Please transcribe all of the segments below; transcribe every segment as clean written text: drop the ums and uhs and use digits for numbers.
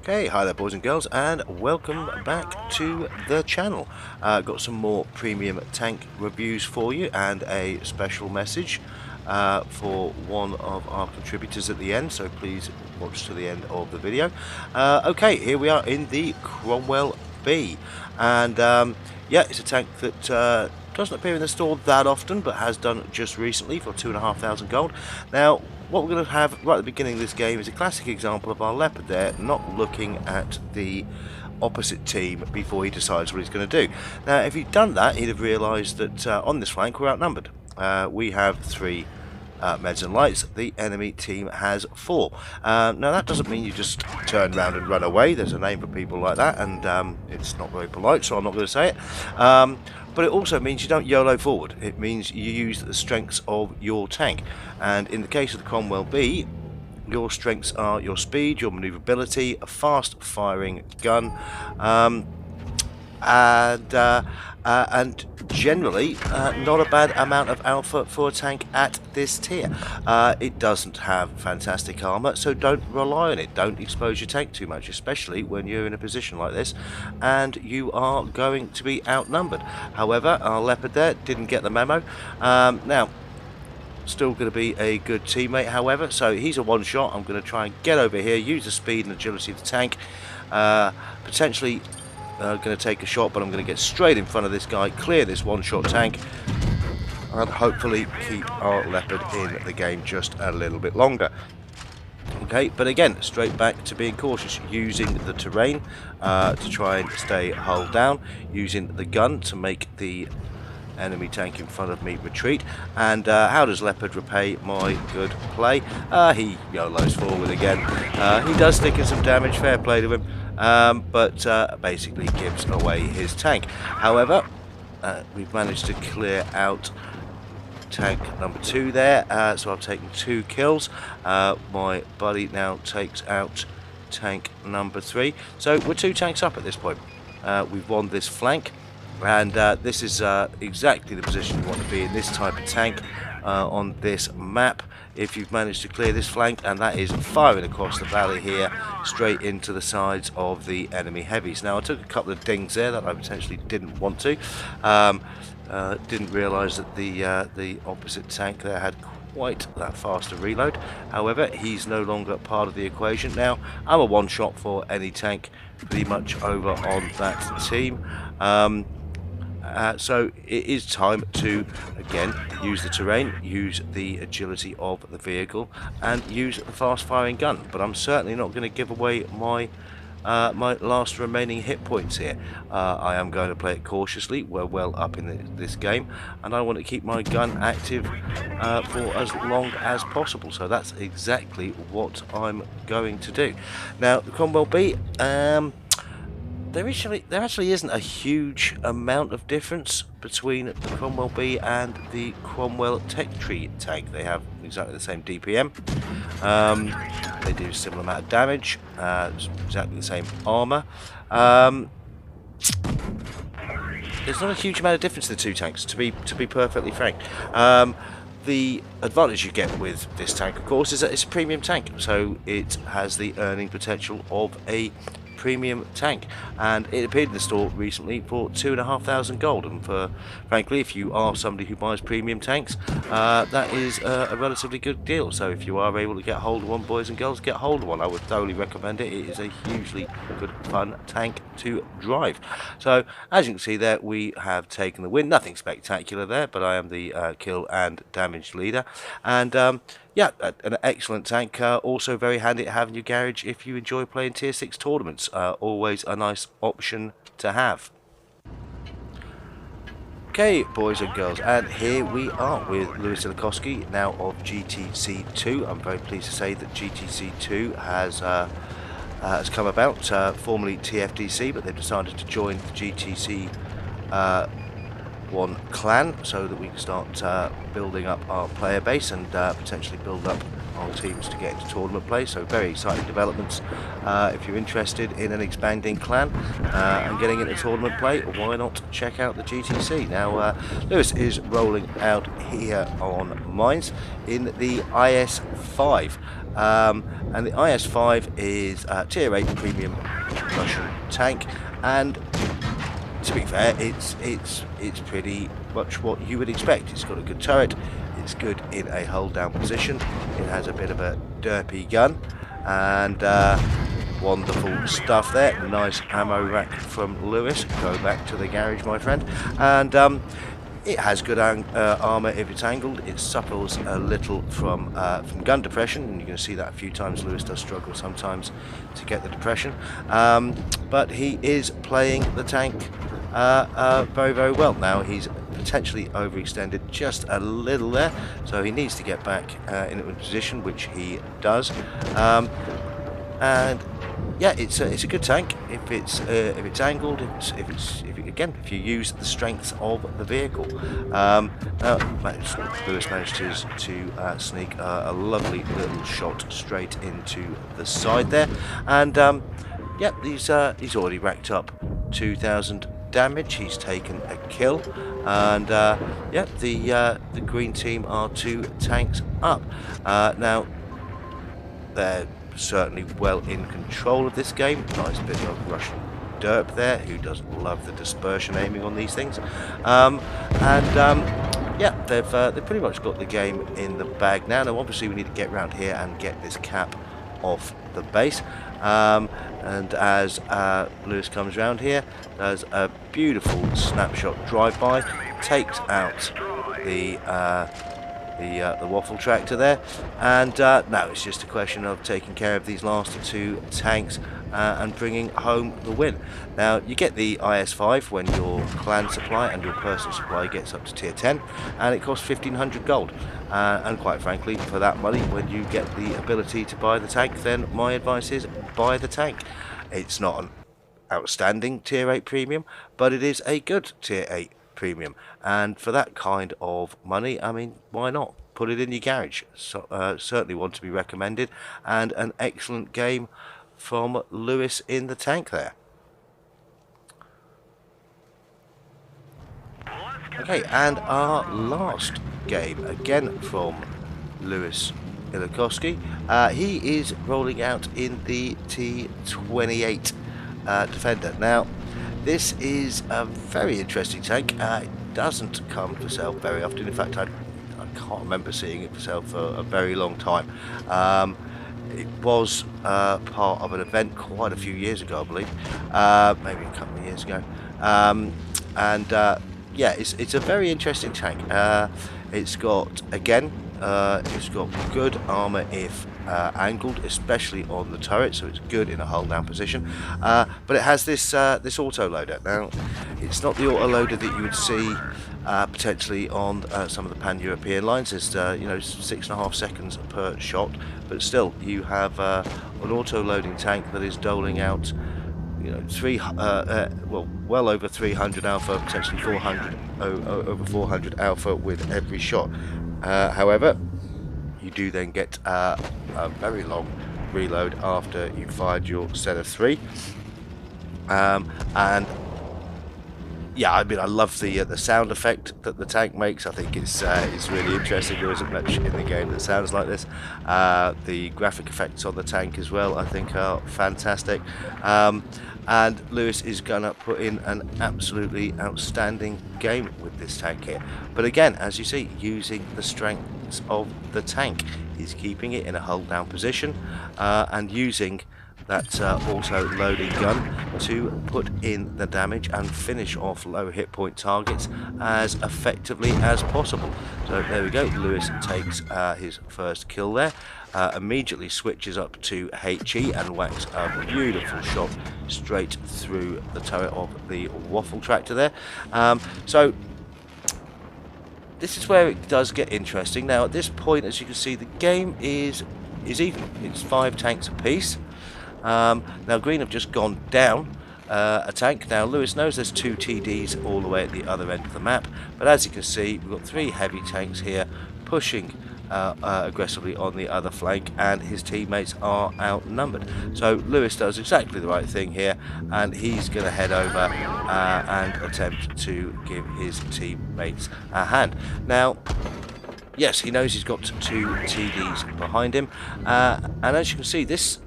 Okay, hi there boys and girls, and welcome back to the channel. Got some more premium tank reviews for you and a special message for one of our contributors at the end, so please watch to the end of the video. Okay, here we are in the Cromwell B, and yeah, it's a tank that doesn't appear in the store that often, but has done just recently for 2,500 gold. Now, what we're going to have right at the beginning of this game is a classic example of our Leopard there not looking at the opposite team before he decides what he's going to do. Now, if he'd done that, he'd have realised that on this flank we're outnumbered. We have 3 meds and lights. The enemy team has 4. Now, that doesn't mean you just turn around and run away. There's a name for people like that, and it's not very polite, so I'm not going to say it. But it also means you don't YOLO forward. It means you use the strengths of your tank. And in the case of the Cromwell B, your strengths are your speed, your manoeuvrability, a fast firing gun, and generally not a bad amount of alpha for a tank at this tier. It doesn't have fantastic armor, so don't rely on it. Don't expose your tank too much, especially when you're in a position like this and you are going to be outnumbered. However, our Leopard there didn't get the memo. Now, still going to be a good teammate, however, so he's a one-shot. I'm going to try and get over here, use the speed and agility of the tank, potentially going to take a shot, but I'm going to get straight in front of this guy, clear this one-shot tank, and hopefully keep our Leopard in the game just a little bit longer. Okay, but again, straight back to being cautious, using the terrain to try and stay hull down, using the gun to make the enemy tank in front of me retreat. And how does Leopard repay my good play? He YOLOs forward again. He does stick in some damage, fair play to him, but basically gives away his tank. However, we've managed to clear out tank number 2 there, so I've taken 2 kills. My buddy now takes out tank number 3, so we're 2 tanks up at this point. We've won this flank, and this is exactly the position you want to be in this type of tank on this map. If you've managed to clear this flank, and that is firing across the valley here straight into the sides of the enemy heavies. Now, I took a couple of dings there that I potentially didn't want to. Didn't realise that the opposite tank there had quite that faster reload. However, he's no longer part of the equation now. I'm a one-shot for any tank pretty much over on that team. So it is time to again use the terrain, use the agility of the vehicle, and use the fast firing gun. But I'm certainly not going to give away my my last remaining hit points here. I am going to play it cautiously. We're well up in this game, and I want to keep my gun active for as long as possible. So that's exactly what I'm going to do. Now, the Cromwell B, there actually isn't a huge amount of difference between the Cromwell B and the Cromwell Tech Tree tank. They have exactly the same DPM. They do a similar amount of damage. Exactly the same armor. There's not a huge amount of difference in the 2 tanks, to be perfectly frank. The advantage you get with this tank, of course, is that it's a premium tank, so it has the earning potential of a premium tank, and it appeared in the store recently for 2,500 gold. And frankly, if you are somebody who buys premium tanks, that is a relatively good deal. So if you are able to get hold of one, boys and girls, get hold of one. I would thoroughly recommend it. It is a hugely good, fun tank to drive. So as you can see there, we have taken the win. Nothing spectacular there, but I am the kill and damage leader, and yeah, an excellent tank. Also very handy to have in your garage if you enjoy playing tier 6 tournaments. Always a nice option to have. Okay, boys and girls, and here we are with Lewis Silikowski, now of GTC2. I'm very pleased to say that GTC2 has come about, formerly TFDC, but they've decided to join the GTC one clan, so that we can start building up our player base and potentially build up on teams to get into tournament play, so very exciting developments. If you're interested in an expanding clan and getting into tournament play, why not check out the GTC? Now, Lewis is rolling out here on mines in the IS5. And the IS5 is tier 8 premium Russian tank, and to be fair, it's pretty much what you would expect. It's got a good turret, it's good in a hold down position, it has a bit of a derpy gun, and wonderful stuff there. Nice ammo rack from Lewis. Go back to the garage, my friend. And it has good armour if it's angled. It suffers a little from gun depression, and you're going to see that a few times. Lewis does struggle sometimes to get the depression, but he is playing the tank very, very well. Now he's potentially overextended just a little there, so he needs to get back into a position, which he does. And yeah, it's a good tank if it's angled. If you use the strengths of the vehicle. Lewis managed to sneak a lovely little shot straight into the side there, and yeah, he's already racked up 2,000 damage. He's taken a kill, and yeah, the green team are 2 tanks up. Now they're certainly well in control of this game. Nice bit of Russian derp there. Who doesn't love the dispersion aiming on these things? Yeah, they've pretty much got the game in the bag now. Now obviously we need to get around here and get this cap off the base, and as Lewis comes around here, does a beautiful snapshot drive-by, takes out the waffle tractor there, and now it's just a question of taking care of these last 2 tanks and bringing home the win. Now you get the IS5 when your clan supply and your personal supply gets up to tier 10, and it costs 1,500 gold, and quite frankly, for that money, when you get the ability to buy the tank, then my advice is buy the tank. It's not an outstanding tier 8 premium, but it is a good tier 8 premium, and for that kind of money, I mean, why not put it in your garage? So, certainly one to be recommended, and an excellent game from Lewis in the tank there. Okay, and our last game again from Lewis Ilikoski. He is rolling out in the T28 Defender. Now this is a very interesting tank. It doesn't come for sale very often. In fact, I can't remember seeing it for sale for a very long time. It was part of an event quite a few years ago, I believe, maybe a couple of years ago. Yeah, it's a very interesting tank. It's got, again, it's got good armour if angled, especially on the turret, so it's good in a hold down position. But it has this this auto loader. Now, it's not the auto loader that you would see potentially on some of the pan-European lines. It's 6.5 seconds per shot, but still you have an auto loading tank that is doling out well over 300 alpha, potentially 400, over 400 alpha with every shot. However, you do then get a very long reload after you fired your set of 3, and yeah, I mean, I love the sound effect that the tank makes. I think it's really interesting. There isn't much in the game that sounds like this. The graphic effects on the tank as well, I think, are fantastic. And Lewis is gonna put in an absolutely outstanding game with this tank here. But again, as you see, using the strengths of the tank, he's keeping it in a hold down position and using that auto loading gun to put in the damage and finish off low hit point targets as effectively as possible. So there we go, Lewis takes his first kill there, immediately switches up to HE and whacks a beautiful shot straight through the turret of the waffle tractor there. So this is where it does get interesting. Now at this point, as you can see, the game is even. It's 5 tanks apiece. Now green have just gone down a tank. Now Lewis knows there's 2 TDs all the way at the other end of the map, but as you can see, we've got 3 heavy tanks here pushing aggressively on the other flank, and his teammates are outnumbered. So Lewis does exactly the right thing here, and he's going to head over and attempt to give his teammates a hand. Now, yes, he knows he's got 2 TDs behind him, and as you can see, this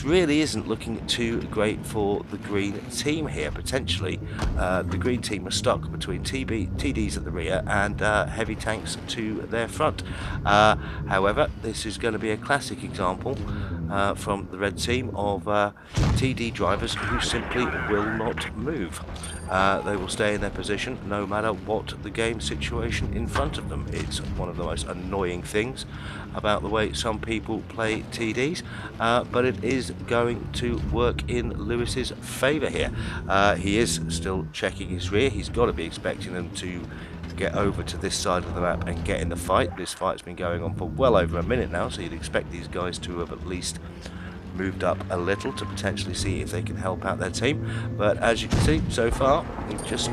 really isn't looking too great for the green team here. Potentially, the green team are stuck between TDs at the rear and heavy tanks to their front. However, this is going to be a classic example from the red team of TD drivers who simply will not move. They will stay in their position no matter what the game situation in front of them. It's one of the most annoying things about the way some people play TDs, but it is going to work in Lewis's favour here. He is still checking his rear. He's got to be expecting them to get over to this side of the map and get in the fight. This fight's been going on for well over a minute now, so you'd expect these guys to have at least moved up a little to potentially see if they can help out their team. But as you can see, so far we've just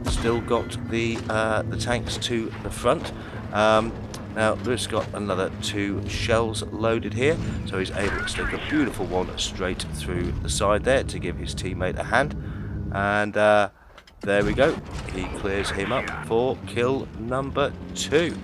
still got the tanks to the front. Now Lewis got another 2 shells loaded here, so he's able to stick a beautiful one straight through the side there to give his teammate a hand, and there we go, he clears him up for kill number 2.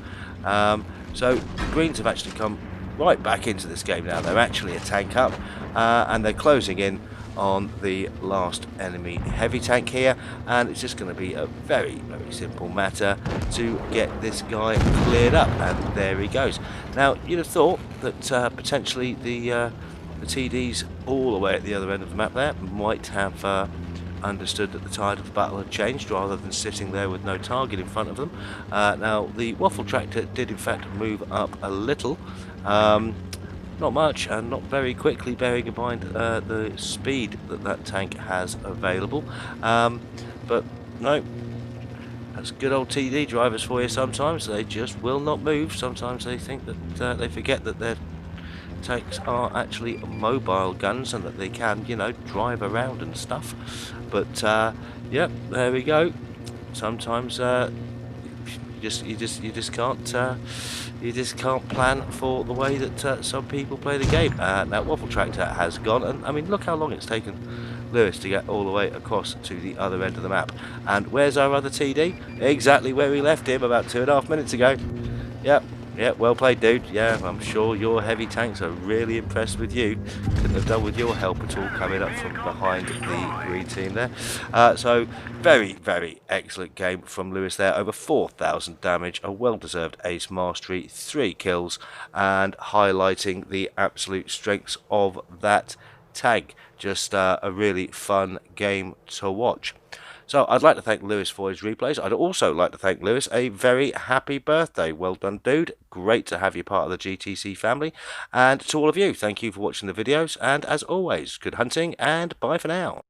So the Greens have actually come right back into this game now. They're actually a tank up, and they're closing in on the last enemy heavy tank here, and it's just going to be a very, very simple matter to get this guy cleared up, and there he goes. Now, you'd have thought that potentially the TDs all the way at the other end of the map there might have understood that the tide of the battle had changed, rather than sitting there with no target in front of them. Now, the waffle tractor did in fact move up a little, not much and not very quickly, bearing in mind the speed that tank has available. But no, that's good old TD drivers for you. Sometimes they just will not move. Sometimes they think that they forget that their tanks are actually mobile guns and that they can, you know, drive around and stuff. But yep, there we go. Sometimes you just can't plan for the way that some people play the game. Now waffle tractor has gone, and I mean, look how long it's taken Lewis to get all the way across to the other end of the map. And where's our other TD? Exactly where we left him about 2.5 minutes ago. Yep, well played, dude. Yeah, I'm sure your heavy tanks are really impressed with you. Couldn't have done with your help at all coming up from behind the green team there. So, very, very excellent game from Lewis there. Over 4,000 damage, a well-deserved ace mastery, 3 kills, and highlighting the absolute strengths of that tank. Just a really fun game to watch. So I'd like to thank Lewis for his replays. I'd also like to thank Lewis a very happy birthday. Well done, dude. Great to have you part of the GTC family. And to all of you, thank you for watching the videos. And as always, good hunting and bye for now.